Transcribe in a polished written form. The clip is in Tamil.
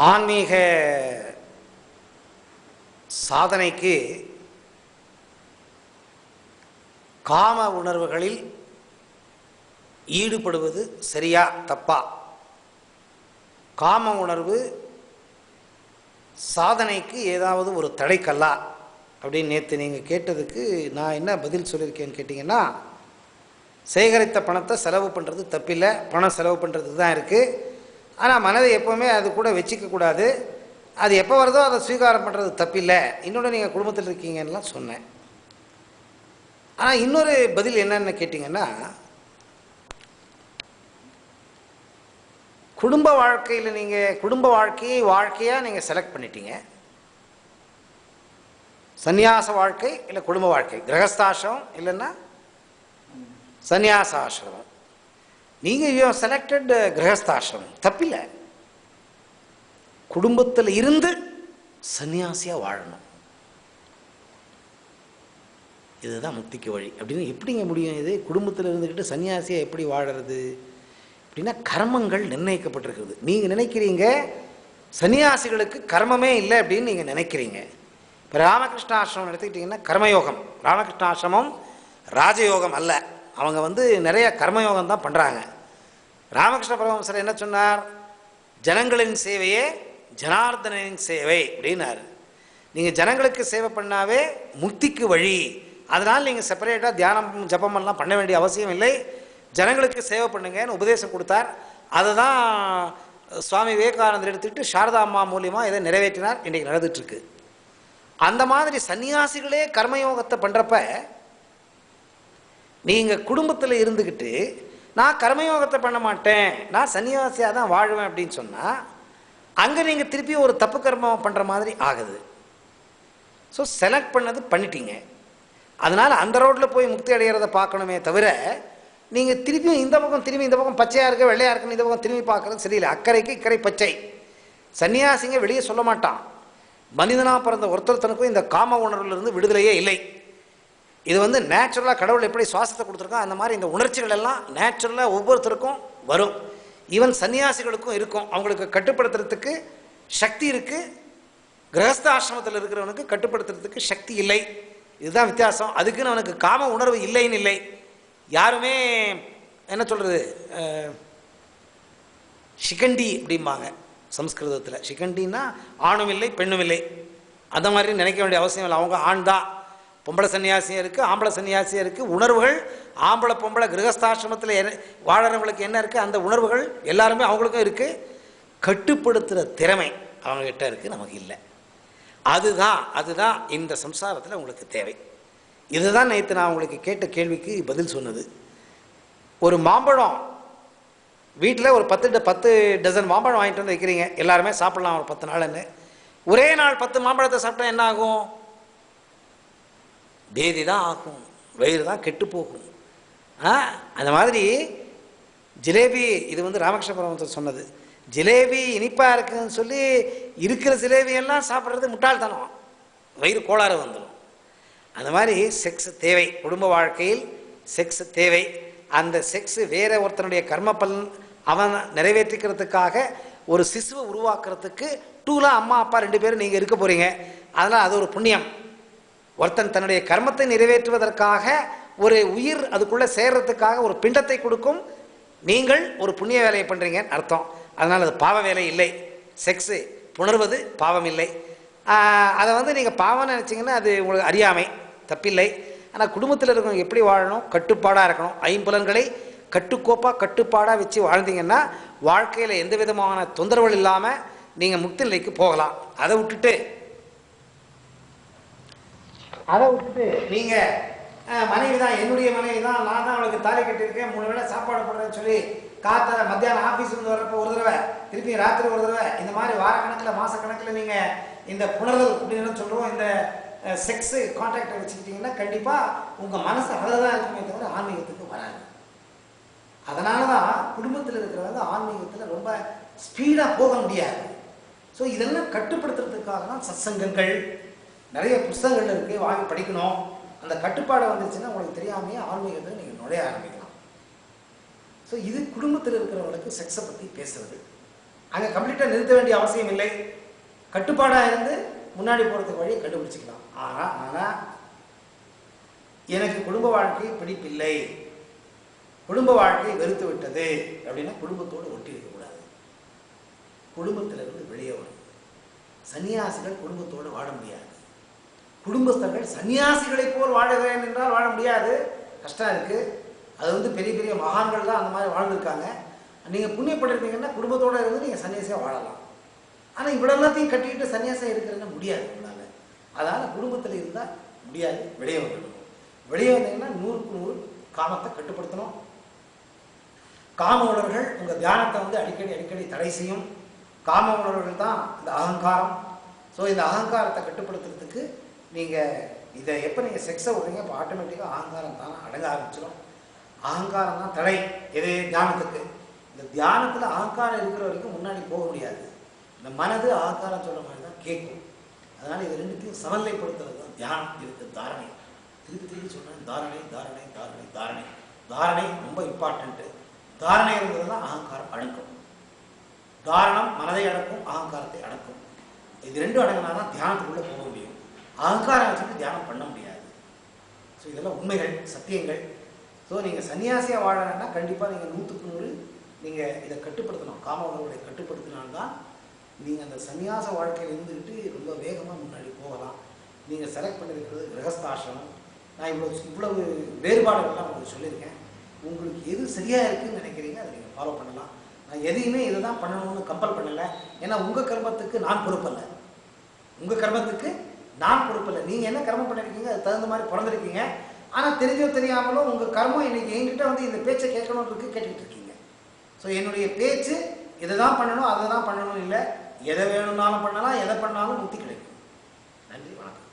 ஆன்மீக சாதனைக்கு காம உணர்வுகளில் ஈடுபடுவது சரியா தப்பா? காம உணர்வு சாதனைக்கு ஏதாவது ஒரு தடைக்கல்லா அப்படின்னு நேற்று நீங்கள் கேட்டதுக்கு நான் என்ன பதில் சொல்லியிருக்கேன்னு கேட்டிங்கன்னா, சேகரித்த பணத்தை செலவு பண்ணுறது தப்பில்லை, பணம் செலவு பண்ணுறதுக்கு தான் இருக்குது. ஆனால் மனதை எப்போவுமே அது கூட வச்சுக்கக்கூடாது. அது எப்போ வருதோ அதை ஸ்வீகாரம் பண்ணுறது தப்பில்லை. இன்னொன்று நீங்கள் குடும்பத்தில் இருக்கீங்கன்னெலாம் சொன்னேன். ஆனால் இன்னொரு பதில் என்னன்னு கேட்டிங்கன்னா, குடும்ப வாழ்க்கையில் நீங்கள் குடும்ப வாழ்க்கையாக நீங்கள் செலக்ட் பண்ணிட்டீங்க. சந்நியாச வாழ்க்கை இல்லை குடும்ப வாழ்க்கை, கிரகஸ்தாசிரமம் இல்லைன்னா சந்நியாசாசிரமம். நீங்கள் யூ செலக்டட் கிரகஸ்தாசிரமம், தப்பில்லை. குடும்பத்தில் இருந்து சன்னியாசியாக வாழணும், இதுதான் முக்திக்கு வழி அப்படின்னு எப்படிங்க முடியும்? இது குடும்பத்தில் இருந்துக்கிட்டு சன்னியாசியாக எப்படி வாழறது அப்படின்னா, கர்மங்கள் நிர்ணயிக்கப்பட்டிருக்கிறது. நீங்கள் நினைக்கிறீங்க சன்னியாசிகளுக்கு கர்மமே இல்லை அப்படின்னு நீங்கள் நினைக்கிறீங்க. இப்போ ராமகிருஷ்ண ஆசிரமம் எடுத்துக்கிட்டிங்கன்னா கர்மயோகம். ராமகிருஷ்ண ஆசிரமம் ராஜயோகம் அல்ல, அவங்க நிறைய கர்மயோகம் தான் பண்ணுறாங்க. ராமகிருஷ்ண பரமஹம்சர் என்ன சொன்னார்? ஜனங்களின் சேவையே ஜனார்தனின் சேவை அப்படின்னாரு. நீங்கள் ஜனங்களுக்கு சேவை பண்ணாவே முக்திக்கு வழி. அதனால் நீங்கள் செப்பரேட்டாக தியானம் ஜபமெல்லாம் பண்ண வேண்டிய அவசியம் இல்லை, ஜனங்களுக்கு சேவை பண்ணுங்கன்னு உபதேசம் கொடுத்தார். அதை தான் சுவாமி விவேகானந்தர் எடுத்துக்கிட்டு சாரதா அம்மா மூலியமாக இதை நிறைவேற்றினார். இன்றைக்கு நடந்துட்டுருக்கு. அந்த மாதிரி சன்னியாசிகளே கர்மயோகத்தை பண்ணுறப்ப நீங்கள் குடும்பத்தில் இருந்துக்கிட்டு நான் கர்மயோகத்தை பண்ண மாட்டேன், நான் சன்னியாசியாக தான் வாழ்வேன் அப்படின்னு சொன்னால், அங்கே நீங்கள் திருப்பி ஒரு தப்பு கர்மம் பண்ணுற மாதிரி ஆகுது. ஸோ செலக்ட் பண்ணது பண்ணிட்டீங்க. அதனால் அந்த ரோட்டில் போய் முக்தி அடைகிறத பார்க்கணுமே தவிர, நீங்கள் திருப்பியும் இந்த பக்கம் திரும்பி இந்த பக்கம் பச்சையாக இருக்க வெள்ளையாக இருக்குன்னு இந்த பக்கம் திரும்பி பார்க்குறது சரியில்லை. அக்கறைக்கு இக்கறை பச்சை. சன்னியாசிங்க வெளியே சொல்ல மாட்டான். மனிதனாக பிறந்த ஒருத்தருத்தனுக்கும் இந்த காம உணர்விலிருந்து விடுதலையே இல்லை. இது நேச்சுரலாக கடவுள் எப்படி சுவாசத்தை கொடுத்துருக்கோம் அந்த மாதிரி இந்த உணர்ச்சிகள் எல்லாம் நேச்சுரலாக ஒவ்வொருத்தருக்கும் வரும். ஈவன் சன்னியாசிகளுக்கும் இருக்கும். அவங்களுக்கு கட்டுப்படுத்துறதுக்கு சக்தி இருக்குது. கிரகஸ்த ஆசிரமத்தில் இருக்கிறவனுக்கு கட்டுப்படுத்துறதுக்கு சக்தி இல்லை. இதுதான் வித்தியாசம். அதுக்குன்னு அவனுக்கு காம உணர்வு இல்லைன்னு இல்லை. யாருமே என்ன சொல்கிறது, ஷிகண்டி அப்படிம்பாங்க சம்ஸ்கிருதத்தில். ஷிகண்டின்னா ஆணும் இல்லை பெண்ணும் இல்லை, அந்த மாதிரி நினைக்க வேண்டிய அவசியம் இல்லை. அவங்க ஆண் தான். பொம்பளை சன்னியாசியும் இருக்குது, ஆம்பளை சன்னியாசியும் இருக்குது. உணர்வுகள் ஆம்பளை பொம்பளை கிரகஸ்தாசிரமத்தில் வாழறவங்களுக்கு என்ன இருக்குது, அந்த உணர்வுகள் எல்லாருமே அவங்களுக்கும் இருக்குது. கட்டுப்படுத்துகிற திறமை அவங்ககிட்ட இருக்குது, நமக்கு இல்லை. அதுதான் இந்த சம்சாரத்தில் உங்களுக்கு தேவை. இதுதான் நேற்று நான் உங்களுக்கு கேட்ட கேள்விக்கு பதில் சொன்னது. ஒரு மாம்பழம் வீட்டில் ஒரு 10 டசன் மாம்பழம் வாங்கிட்டு வந்து வைக்கிறீங்க, எல்லாருமே சாப்பிட்லாம் ஒரு 10 நாள்னு. ஒரே நாள் 10 மாம்பழத்தை சாப்பிட்டா என்ன ஆகும்? பேதி தான் ஆகும், வயிறு தான் கெட்டு போகும். அந்த மாதிரி ஜிலேபி, இது ராமகிருஷ்ண பரமஹம்சர் சொன்னது. ஜிலேபி இனிப்பாக இருக்குதுன்னு சொல்லி இருக்கிற ஜிலேபியெல்லாம் சாப்பிட்றது முட்டாள்தனம், வயிறு கோளாறு வந்துடும். அந்த மாதிரி செக்ஸ் தேவை, குடும்ப வாழ்க்கையில் செக்ஸ் தேவை. அந்த செக்ஸு வேற ஒருத்தனுடைய கர்ம பலன் அவன் நிறைவேற்றிக்கிறதுக்காக ஒரு சிசுவை உருவாக்குறதுக்கு டூலாக அம்மா அப்பா 2 பேரும் நீங்கள் இருக்க போகிறீங்க. அதனால் அது ஒரு புண்ணியம். ஒருத்தன் தன்னுடைய கர்மத்தை நிறைவேற்றுவதற்காக ஒரு உயிர் அதுக்குள்ளே சேர்றதுக்காக ஒரு பிண்டத்தை கொடுக்கும். நீங்கள் ஒரு புண்ணிய வேலையை பண்ணுறீங்கன்னு அர்த்தம். அதனால் அது பாவ வேலை இல்லை. செக்ஸு புணர்வது பாவம் இல்லை. அதை நீங்கள் பாவம்னு நினச்சிங்கன்னா அது உங்களுக்கு அறியாமை, தப்பில்லை. ஆனால் குடும்பத்தில் இருக்கவங்க எப்படி வாழணும்? கட்டுப்பாடாக இருக்கணும். 5 புலன்களை கட்டுப்பாடாக வச்சு வாழ்ந்தீங்கன்னா வாழ்க்கையில் எந்த விதமான தொந்தரவுகள் இல்லாமல் நீங்கள் முக்தி நிலைக்கு போகலாம். அதை விட்டுட்டு நீங்கள் மனைவி தான், என்னுடைய மனைவி தான், நான் தான் அவளுக்கு தாலி கட்டியிருக்கேன், 3 வேளை சாப்பாடு போடுறேன்னு சொல்லி காத்தால மத்தியானம் ஆஃபீஸுக்கு வரப்போ ஒரு தடவை, திருப்பி ராத்திரி ஒரு தடவை, இந்த மாதிரி வாரக்கணக்கில் மாதக்கணக்கில் நீங்கள் இந்த புணர்தல் அப்படின்னு சொல்லுவோம், இந்த செக்ஸு கான்டாக்டை வச்சுக்கிட்டிங்கன்னா கண்டிப்பாக உங்கள் மனசு அதில் தான் இருக்குமே தவிர ஆன்மீகத்துக்கு வராது. அதனால தான் குடும்பத்தில் இருக்கிறவங்க ஆன்மீகத்தில் ரொம்ப ஸ்பீடாக போக முடியாது. ஸோ இதெல்லாம் கட்டுப்படுத்துறதுக்காக தான் சத்சங்கங்கள், நிறைய புஸ்தகங்கள் இருக்குது, வாங்கி படிக்கணும். அந்த கட்டுப்பாடு வந்துச்சுன்னா உங்களுக்கு தெரியாமையே ஆன்மீகத்தை நீங்கள் நுழைய ஆரம்பிக்கலாம். ஸோ இது குடும்பத்தில் இருக்கிறவங்களுக்கு செக்ஸை பற்றி பேசுறது. அங்கே கம்ப்ளீட்டாக நிறுத்த வேண்டிய அவசியம் இல்லை. கட்டுப்பாடாக இருந்து முன்னாடி போகிறதுக்கு வழியை கண்டுபிடிச்சிக்கலாம். ஆனால் எனக்கு குடும்ப வாழ்க்கை பிடிப்பில்லை, குடும்ப வாழ்க்கை வெறுத்து விட்டது அப்படின்னா குடும்பத்தோடு ஒட்டி இருக்கக்கூடாது. குடும்பத்திலிருந்து வெளியே வரும். சன்னியாசிகள் குடும்பத்தோடு வாழ முடியாது. குடும்பஸ்தர்கள் சன்னியாசிகளை போல் வாழுகிறேன் என்றால் வாழ முடியாது, கஷ்டம் இருக்குது. அது பெரிய பெரிய மகான்கள் தான் அந்த மாதிரி வாழ்ந்துருக்காங்க. நீங்கள் புண்ணியப்பட்டிருக்கீங்கன்னா குடும்பத்தோடு இருந்து நீங்கள் சன்னியாசியாக வாழலாம். ஆனால் இவ்வளோ எல்லாத்தையும் கட்டிக்கிட்டு சன்னியாசியாக இருக்கிறதுனா முடியாது உங்களால். அதனால் குடும்பத்தில் இருந்தால் முடியாது, வெளியே வந்துடணும். வெளியே வந்தீங்கன்னா 100க்கு 100 காமத்தை கட்டுப்படுத்தணும். காம உணர்வுகள் உங்கள் தியானத்தை அடிக்கடி தடை செய்யும். காம உணர்வுகள் தான் இந்த அகங்காரம். ஸோ இந்த அகங்காரத்தை கட்டுப்படுத்துறதுக்கு நீங்கள் இதை எப்போ நீங்கள் செக்ஸை விடுறீங்க, இப்போ ஆட்டோமேட்டிக்காக அகங்காரம் தானே அடங்க ஆரம்பிச்சிடும். அகங்காரம் தான் தடை எது தியானத்துக்கு. இந்த தியானத்தில் அகங்காரம் இருக்கிற வரைக்கும் முன்னாடி போக முடியாது. இந்த மனது அகங்காரம் சொல்கிற மாதிரி தான் கேட்கும். அதனால் இது ரெண்டுத்தையும் சமநிலைப்படுத்துறது தான் தியானம். இதுக்கு தாரணை, திருப்பி சொன்னேன், தாரணை ரொம்ப இம்பார்ட்டண்ட்டு. தாரணை இருந்தது தான் அகங்காரம் அடக்கும். தாரணம் மனதை அடக்கும், அகங்காரத்தை அடக்கும். இது ரெண்டும் அடங்கினா தான் தியானத்துக்குள்ளே போக முடியும். அகங்காரம் வச்சுட்டு தியானம் பண்ண முடியாது. ஸோ இதெல்லாம் உண்மைகள், சத்தியங்கள். ஸோ நீங்கள் சன்னியாசியாக வாழணுன்னா கண்டிப்பாக நீங்கள் 100க்கு 100 நீங்கள் இதை கட்டுப்படுத்தணும். காம உணர்வுகளை கட்டுப்படுத்தினால்தான் நீங்கள் அந்த சன்னியாச வாழ்க்கையில் இருந்துக்கிட்டு ரொம்ப வேகமாக முன்னாடி போகலாம். நீங்கள் செலக்ட் பண்ணியிருக்கிறது கிரகஸ்தாசிரமம். நான் இவ்வளவு வேறுபாடுகள்லாம் உங்களுக்கு சொல்லியிருக்கேன். உங்களுக்கு எது சரியாக இருக்குதுன்னு நினைக்கிறீங்க அதை நீங்கள் ஃபாலோ பண்ணலாம். நான் எதையுமே இதை தான் பண்ணணும்னு கம்பல் பண்ணலை. ஏன்னா உங்கள் கர்மத்துக்கு நான் பொறுப்பல்ல. நீங்கள் என்ன கர்மம் பண்ணியிருக்கீங்க, அது தகுந்த மாதிரி பிறந்திருக்கீங்க. ஆனால் தெரிஞ்சோ தெரியாமலும் உங்கள் கர்மம் இன்றைக்கி என்கிட்ட இந்த பேச்சை கேட்கணுன்றது கேட்டுக்கிட்டு இருக்கீங்க. ஸோ என்னுடைய பேச்சு இதை தான் பண்ணணும், அதை தான் பண்ணணும் இல்லை. எதை வேணும்னாலும் பண்ணலாம், எதை பண்ணாலும் முக்தி கிடைக்கும். நன்றி, வணக்கம்.